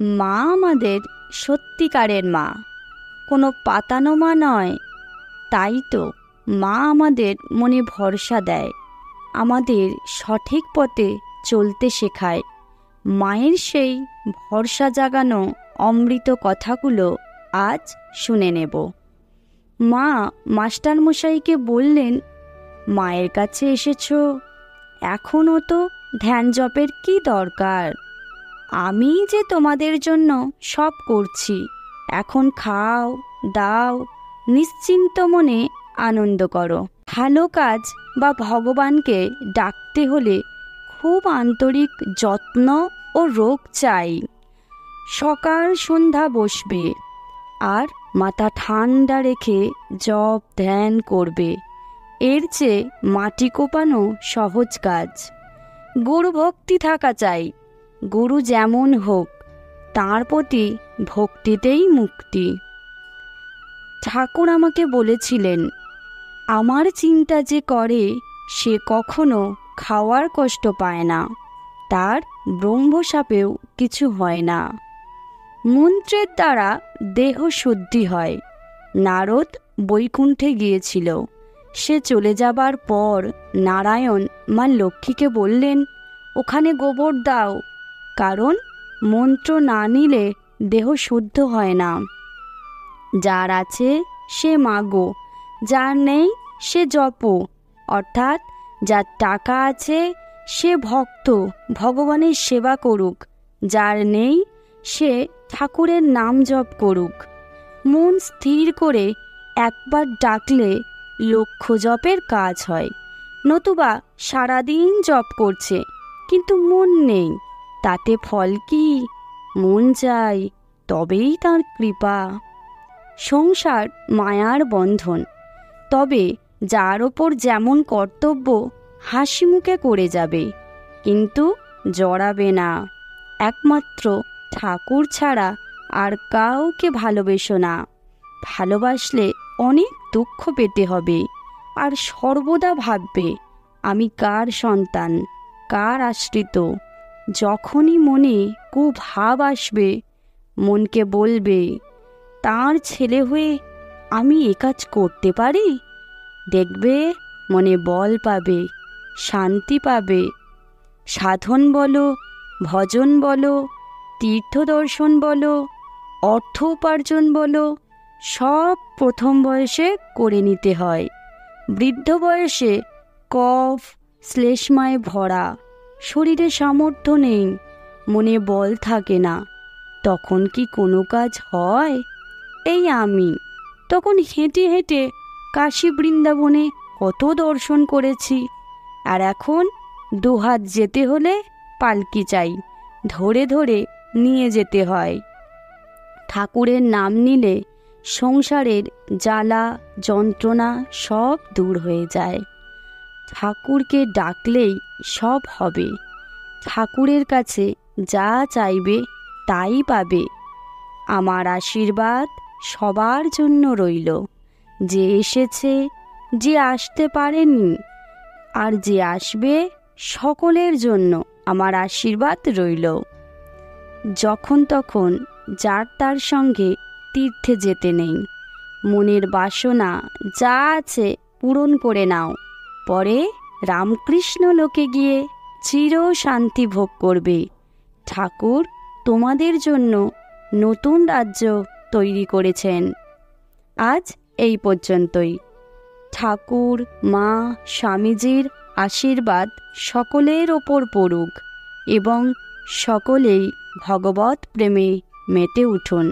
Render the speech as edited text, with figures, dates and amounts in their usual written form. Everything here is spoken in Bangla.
মা আমাদের সত্যিকারের মা, কোনো পাতানো মা নয়। তাই তো মা আমাদের মনে ভরসা দেয়, আমাদের সঠিক পথে চলতে শেখায়। মায়ের সেই ভরসা জাগানো অমৃত কথাগুলো আজ শুনে নেব। মা মাস্টারমশাইকে বললেন, মায়ের কাছে এসেছো, এখনও তো ধ্যান জপের কি দরকার? আমি যে তোমাদের জন্য সব করছি, এখন খাও দাও, নিশ্চিন্ত মনে আনন্দ করো। ভালো কাজ বা ভগবানকে ডাকতে হলে খুব আন্তরিক যত্ন ও রোগ চাই। সকাল সন্ধ্যা বসবে আর মাথা ঠান্ডা রেখে জপ ধ্যান করবে। এর চেয়ে মাটি কোপানো সহজ কাজ। গুরু ভক্তি থাকা চাই। গুরু যেমন হোক, তাঁর প্রতি ভক্তিতেই মুক্তি। ঠাকুর আমাকে বলেছিলেন, আমার চিন্তা যে করে সে কখনো খাওয়ার কষ্ট পায় না, তার ব্রহ্মশাপেও কিছু হয় না। মন্ত্রের দ্বারা দেহ শুদ্ধি হয়। নারদ বৈকুণ্ঠে গিয়েছিল। সে চলে যাবার পর নারায়ণ মা লক্ষ্মীকে বললেন, ওখানে গোবর দাও, কারণ মন্ত্র না নিলে দেহ শুদ্ধ হয় না। যার আছে সে মাগো, যার নেই সে জপ। অর্থাৎ যার টাকা আছে সে ভক্ত, ভগবানের সেবা করুক। যার নেই সে ঠাকুরের নাম জপ করুক। মন স্থির করে একবার ডাকলে লক্ষ জপের কাজ হয়। নতুবা সারাদিন জপ করছে কিন্তু মন নেই, তাতে ফল কি? মন চাই, তবেই তার কৃপা। সংসার মায়ার বন্ধন, তবে যার ওপর যেমন কর্তব্য হাসি মুখে করে যাবে, কিন্তু জড়াবে না। একমাত্র ঠাকুর ছাড়া আর কাউকে ভালোবেসো না। ভালোবাসলে অনেক দুঃখ পেতে হবে, আর সর্বদা ভাববে আমি কার সন্তান, কার আশ্রিত। যখনই মনে কুভাব আসবে, মনকে বলবে, তার ছেলে হয়ে আমি এ কাজ করতে পারি। দেখবে মনে বল পাবে, শান্তি পাবে। সাধন বলো, ভজন বলো, তীর্থ দর্শন বলো, অর্থ উপার্জন বলো, সব প্রথম বয়সে করে নিতে হয়। বৃদ্ধ বয়সে কফ শ্লেষ্মায় ভরা, শরীরে সামর্থ্য নেই, মনে বল থাকে না, তখন কি কোনো কাজ হয়? এই আমি তখন হেঁটে হেঁটে কাশী বৃন্দাবনে কত দর্শন করেছি, আর এখন দুহাত যেতে হলে পালকি চাই, ধরে ধরে নিয়ে যেতে হয়। ঠাকুরের নাম নিলে সংসারের জ্বালা যন্ত্রণা সব দূর হয়ে যায়। ঠাকুরকে ডাকলেই সব হবে। ঠাকুরের কাছে যা চাইবে তাই পাবে। আমার আশীর্বাদ সবার জন্য রইল, যে এসেছে, যে আসতে পারেনি, আর যে আসবে, সকলের জন্য আমার আশীর্বাদ রইল। যখন তখন যার তার সঙ্গে তীর্থে যেতে নেই। মনের বাসনা যা আছে পূরণ করে নাও, পরে রামকৃষ্ণ লোকে গিয়ে চির শান্তি ভোগ করবে। ঠাকুর তোমাদের জন্য নতুন রাজ্য তৈরি করেছেন। আজ এই পর্যন্তই। ঠাকুর, মা, স্বামীজির আশীর্বাদ সকলের ওপর পড়ুক এবং সকলেই ভগবত প্রেমে মেতে উঠুন।